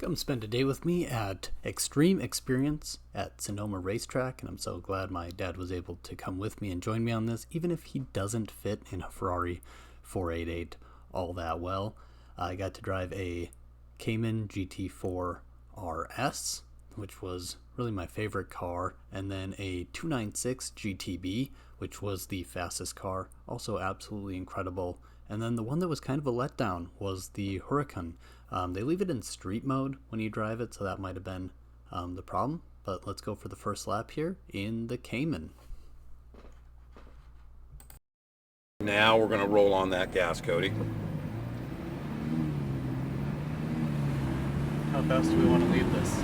Come spend a day with me at Xtreme Xperience at Sonoma Racetrack, and I'm so glad my dad was able to come with me and join me on this, even if he doesn't fit in a Ferrari 488 all that well. I got to drive a Cayman GT4 RS, which was really my favorite car, and then a 296 GTB, which was the fastest car, also absolutely incredible. And then the one that was kind of a letdown was the Huracan. They leave it in street mode when you drive it, so that might have been the problem. But let's go for the first lap here in the Cayman. Now we're going to roll on that gas, Cody. How fast do we want to leave this?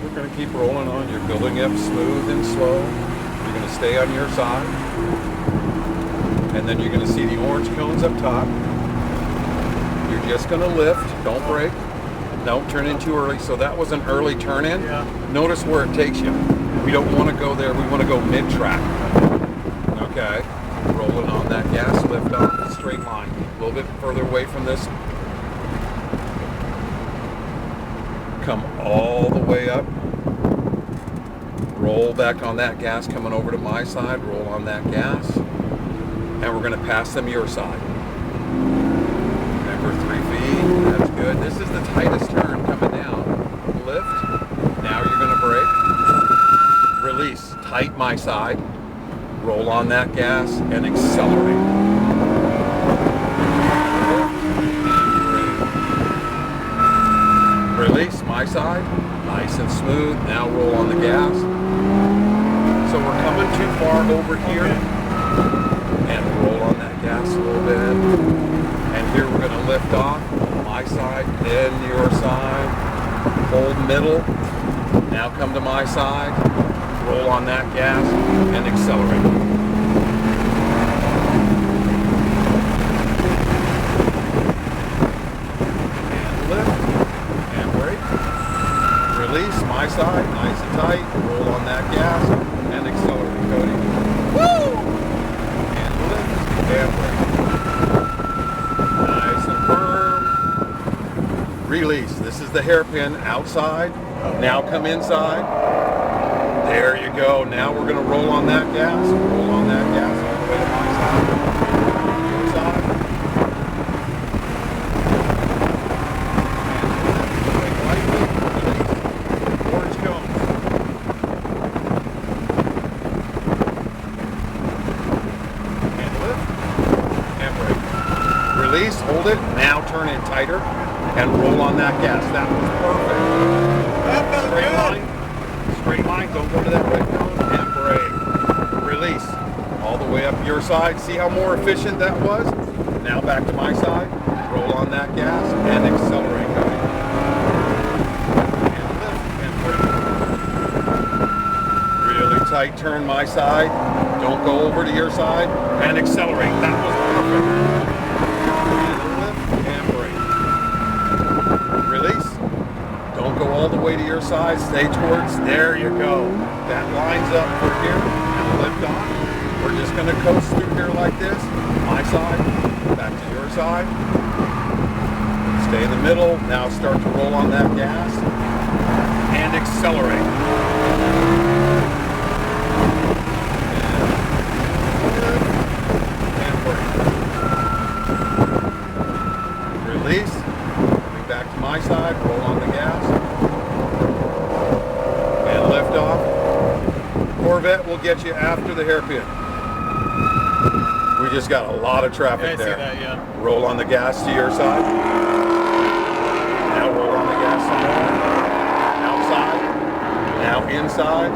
We're going to keep rolling on. You're building up smooth and slow. You're going to stay on your side. And then you're going to see the orange cones up top. You're just going to lift. Don't brake. Don't turn in too early. So that was an early turn in. Yeah. Notice where it takes you. We don't want to go there. We want to go mid-track. Okay. Rolling on that gas, lift off, straight line. A little bit further away from this. Come all the way up. Roll back on that gas, coming over to my side. Roll on that gas. And we're going to pass them your side. Remember, 3 feet. That's good. This is the tightest turn coming down. Lift. Now you're going to brake. Release. Tight my side. Roll on that gas and accelerate. Release my side. Nice and smooth. Now roll on the gas. So we're coming too far over here. And roll on that gas a little bit. And here we're going to lift off. My side, then your side. Hold middle. Now come to my side. Roll on that gas and accelerate. And lift. And brake. Release my side, nice and tight. Roll on that gas and accelerate, Cody. Woo! And brake. Nice and firm. Release. This is the hairpin outside. Now come inside. There you go. Now we're going to roll on that gas. Roll on that gas all the way to my side. Your side. And brake lightly. Release. Orange cone. And lift. And brake. Release, hold it, now turn it tighter and roll on that gas. That was perfect. Straight line, straight line, don't go to that red cone and brake. Release, all the way up your side. See how more efficient that was? Now back to my side, roll on that gas and accelerate, Cody. And lift and brake. Really tight turn my side. Don't go over to your side and accelerate. That was perfect. Don't go all the way to your side. Stay towards. There you go. That lines up for here. And lift on. We're just going to coast through here like this. My side. Back to your side. Stay in the middle. Now start to roll on that gas. And accelerate. And brake. Release. Back to my side, roll on the gas, and lift off. Corvette will get you after the hairpin. We just got a lot of traffic there. See that, yeah. Roll on the gas to your side. Now roll on the gas some more. Outside. Now inside.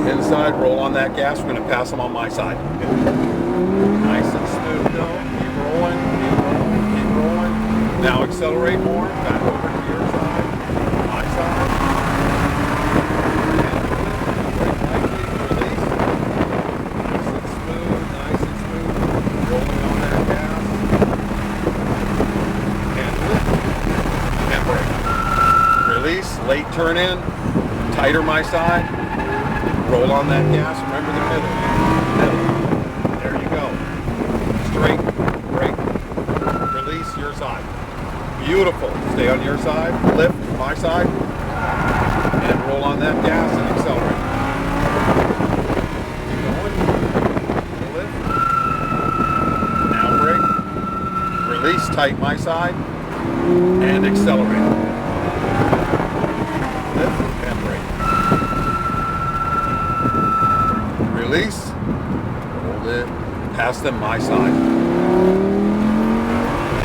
Inside, roll on that gas. We're going to pass them on my side. Nice and smooth though. Keep rolling, keep rolling, keep rolling. Now accelerate more, back over to your side, my side. And brake lightly, release. Nice and smooth, rolling on that gas. And lift, and brake. Release, late turn in, tighter my side. Roll on that gas, remember the middle. There you go. Straight, brake, release your side. Beautiful. Stay on your side. Lift, my side. And roll on that gas and accelerate. Keep going. Lift. Now brake. Release tight my side. And accelerate. Lift and brake. Release. Hold it. Pass them my side.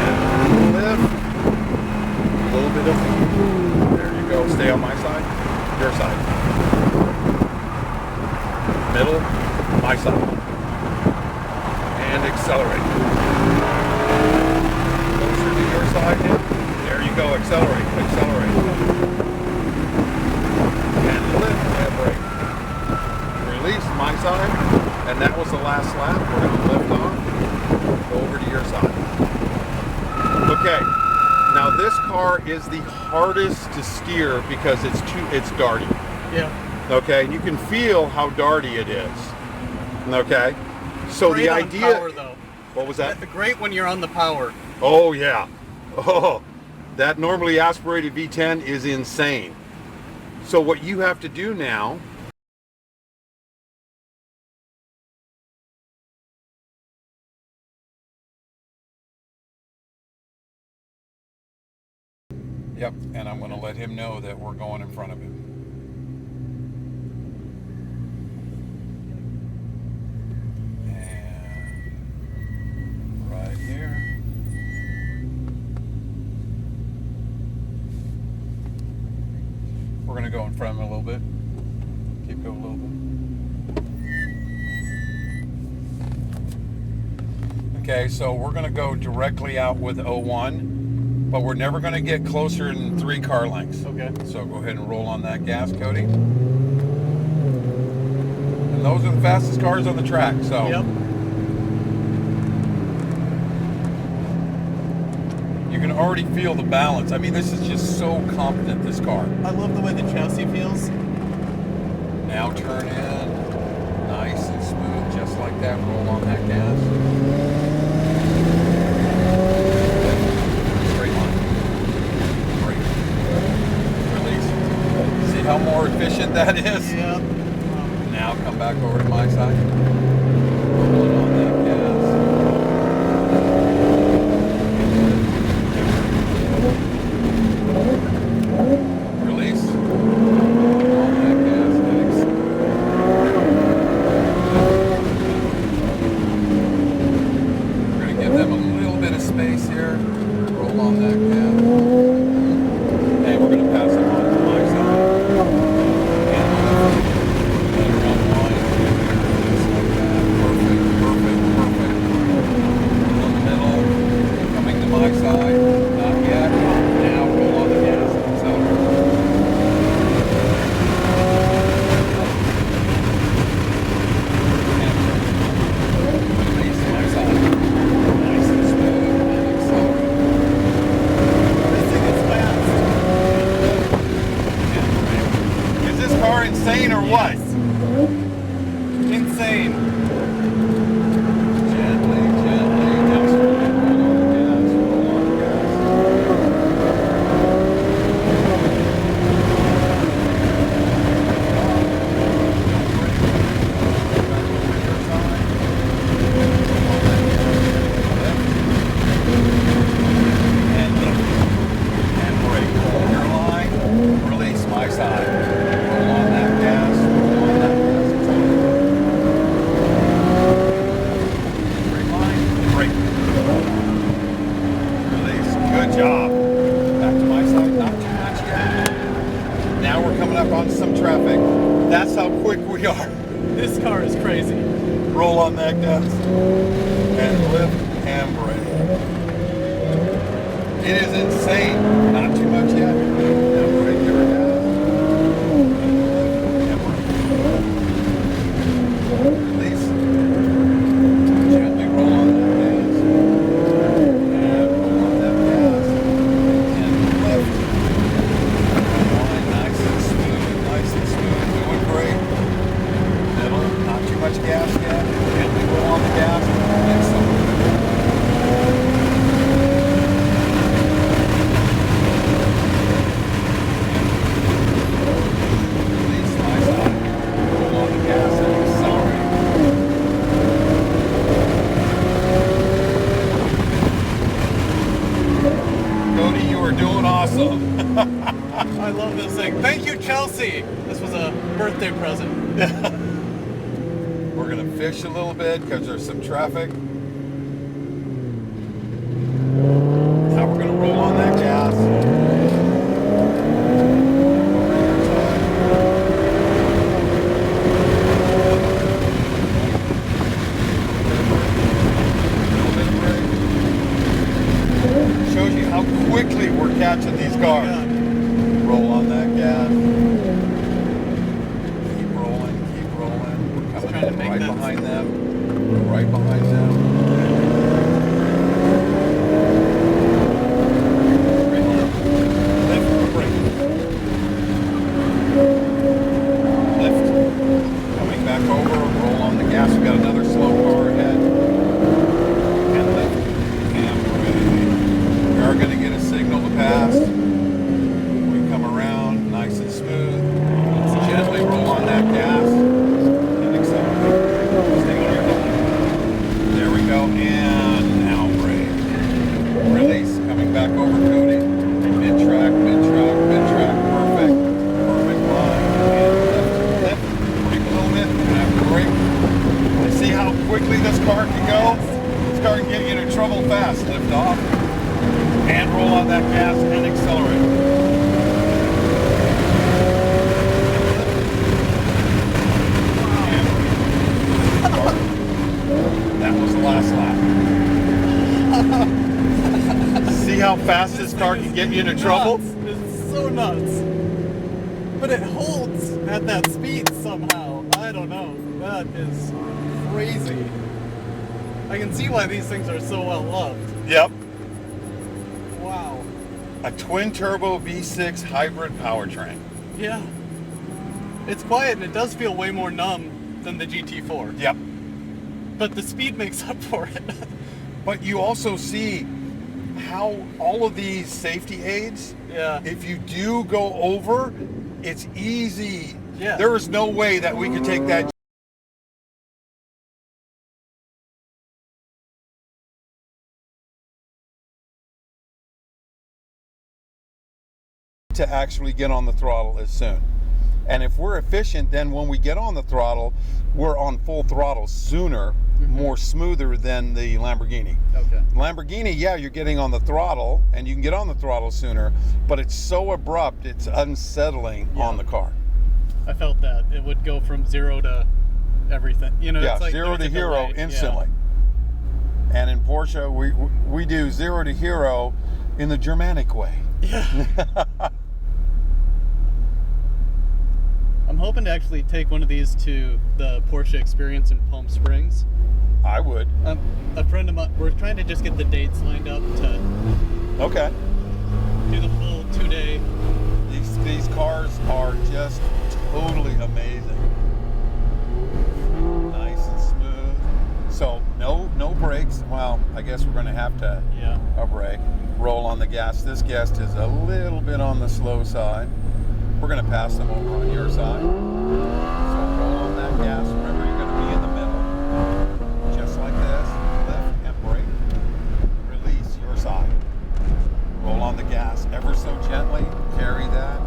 And lift. A little bit of. There you go. Stay on my side. Your side. Middle. My side. And accelerate. Closer to your side now. There you go. Accelerate. Accelerate. And lift and brake. Release my side. And that was the last lap. We're going to lift off. Go over to your side. Okay. Now this car is the hardest to steer because it's darty. Yeah. Okay, and you can feel how darty it is. Okay, so Great the on idea. power, though. What was that? Great when you're on the power. Oh yeah. Oh, that normally aspirated V10 is insane. So what you have to do now. Yep, and I'm going to let him know that we're going in front of him. And right here. We're going to go in front of him a little bit. Keep going a little bit. Okay, so we're going to go directly out with 01. But we're never going to get closer than 3 car lengths. Okay. So go ahead and roll on that gas, Cody. And those are the fastest cars on the track. So. Yep. You can already feel the balance. I mean, this is just so competent, this car. I love the way the chassis feels. Now turn in. Nice and smooth, just like that. Roll on that gas. How more efficient that is? Yeah. Now come back over to my side. Roll it on that gas. Release. Roll on that gas. We're going to give them a little bit of space here. Roll on that gas. And we're going to pass them on to my side. Insane or what? Insane. Gently, gently. Now roll on the gas. Roll on the gas. And lift. And brake. Hold your line. Release my side. Roll on that gas. Roll on that gas. Brake line. Brake. Release. Good job. Back to my side. Not too much yet. Now we're coming up on some traffic. That's how quick we are. This car is crazy. Roll on that gas. And lift and brake. It is insane. Not too much yet. Now brake your gas. And brake. Release. Gently roll on that gas. And roll on that gas. And lift. Nice and smooth. Nice and smooth. Doing great. Middle. Not too much gas yet. Gently roll on the gas. And so. I love this thing. Thank you, Chelsea. This was a birthday present. We're gonna fish a little bit because there's some traffic. Now we're gonna roll on that gas. Shows you how quickly we're catching these cars. Yeah. Roll on that gas. Keep rolling, keep rolling. We're coming right behind them. Right behind them. Lift, brake. Lift. Coming back over, roll on the gas. We got another slow car ahead. And lift. And brake. We are going to get a signal to pass. We come around nice and smooth. Gently roll on that gas. And accelerate. Stay on your line. There we go. And now brake. Release. Coming back over Cody. Mid-track, mid-track, mid-track. Perfect. Perfect line. And lift. Brake a little bit. And after brake. See how quickly this car can go? This car can get you into trouble fast. Lift off. And roll on that gas and accelerate. That was the last lap. See how fast this car can get you into trouble? It's so nuts. But it holds at that speed somehow. I don't know. That is crazy. I can see why these things are so well loved. Yep. Wow. A twin turbo V6 hybrid powertrain. Yeah. It's quiet and it does feel way more numb than the GT4. Yep. But the speed makes up for it. But you also see how all of these safety aids, Yeah. if you do go over, it's easy. Yeah. There is no way that we could take that to actually get on the throttle as soon. And if we're efficient, then when we get on the throttle, we're on full throttle sooner, more smoother than the Lamborghini. Okay. Lamborghini, yeah, you're getting on the throttle and you can get on the throttle sooner, but it's so abrupt, it's unsettling on the car. I felt that. It would go from 0 to everything. You know, Yeah, it's like 0 to there's a hero delay. instantly. And in Porsche, we do 0 to hero in the Germanic way. Yeah. I'm hoping to actually take one of these to the Porsche Xperience in Palm Springs. I would. A friend of mine, we're trying to just get the dates lined up to Okay. do the full 2-day. These cars are just totally amazing. Nice and smooth. So no brakes. Well, I guess we're going to have to brake. Roll on the gas. This guest is a little bit on the slow side. We're going to pass them over on your side. So roll on that gas. Remember, you're going to be in the middle. Just like this. Lift and brake. Release your side. Roll on the gas ever so gently. Carry that,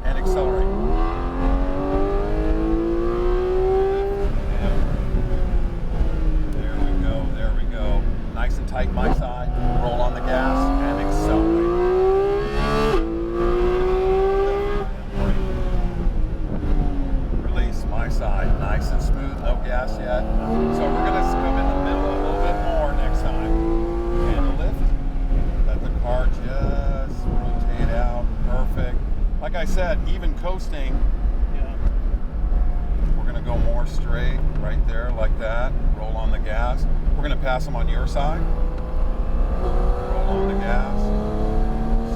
and accelerate. There we go. Nice and tight my side. Roll on the gas and accelerate. Release my side. Nice and smooth, no gas yet. So we're going to come in the middle a little bit more next time. And lift. Let the car just rotate out. Perfect. Like I said, even coasting, we're going to go more straight right there like that. Roll on the gas. We're going to pass them on your side. Roll on the gas.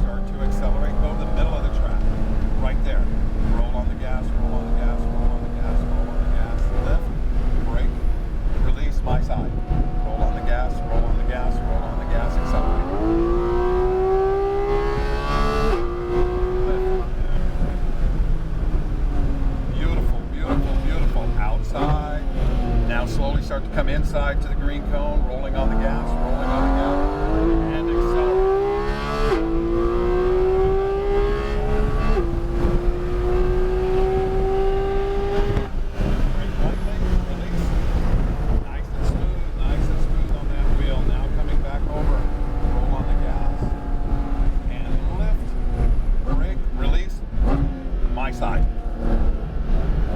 Start to accelerate. Go to the middle of the track. Right there. Roll on the gas, roll on the gas, roll on the gas, roll on the gas. Lift, brake, release my side. Roll on the gas, roll on the gas, roll on the gas, accelerate. Beautiful, beautiful, beautiful. Outside. Now slowly start to come inside to the green cone, rolling on the gas, and accelerate. my side.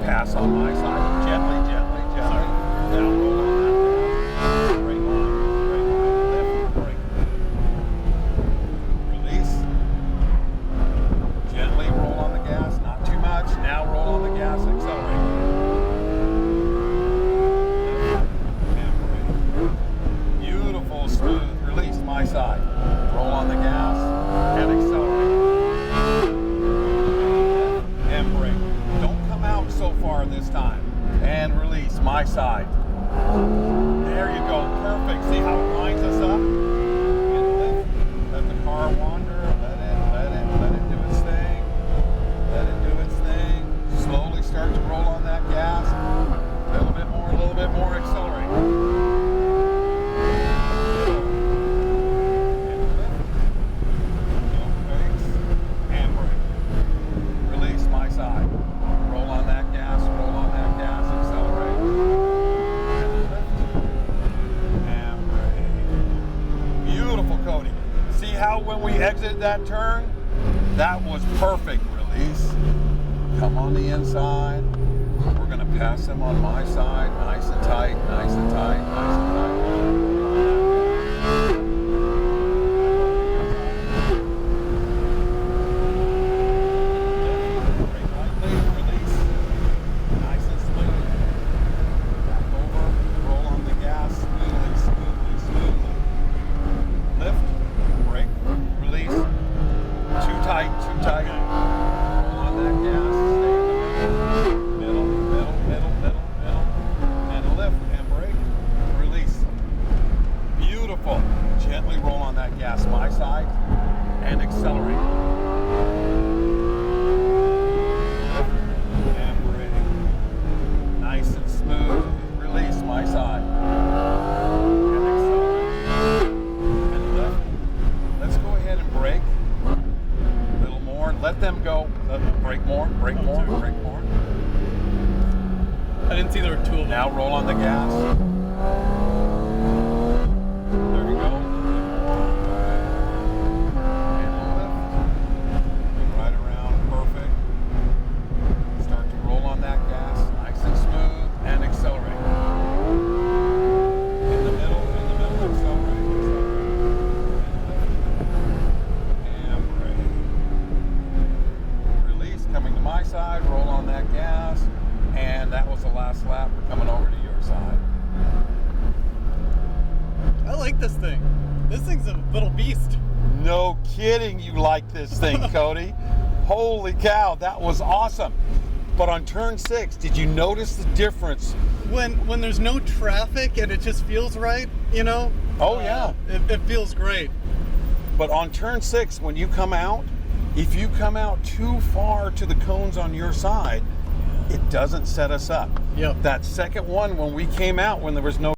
Pass on my side. Gently, gently, gently. Now roll on that gas. Straight line, lift, brake. Release. Gently roll on the gas, not too much. Now roll on the gas, accelerate. And brake. Beautiful, smooth. Release, my side. Roll on the gas and accelerate. And brake. Don't come out so far this time. And release, my side. There you go, perfect. See how it lines us up? And lift. Let the car wander. Let it do its thing. Let it do its thing. Slowly start to roll on that gas. A little bit more, accelerate. When we exit that turn, that was perfect. Release. Come on the inside. We're going to pass them on my side. Nice and tight, nice and tight, nice and tight. Brake lightly, release. Nice and smooth. Back over. Roll on the gas. Smoothly, smoothly, smoothly. Lift. Brake, release, too tight, roll on that gas, stay in the middle, and lift, and brake, release, beautiful, gently roll on that gas, my side, and accelerate, lift, and brake, nice and smooth, release, my side, and accelerate, and lift. Let's go ahead and brake. A little more. Let them go. Let them brake more. Brake more. Brake more. I didn't see there were two of them. Now roll on the gas. There we go. And lift. Right around. Perfect. Start to roll on that gas. Nice and smooth. And accelerate. In the middle. Accelerate. Coming to my side, roll on that gas, and that was the last lap. We're coming over to your side. I like this thing. This thing's a little beast. No kidding, you like this thing, Cody. Holy cow, that was awesome. But on turn 6, did you notice the difference? When there's no traffic and it just feels right, you know? Oh yeah. It feels great. But on turn 6, when you come out, if you come out too far to the cones on your side, it doesn't set us up. Yep. That second one, when we came out, when there was no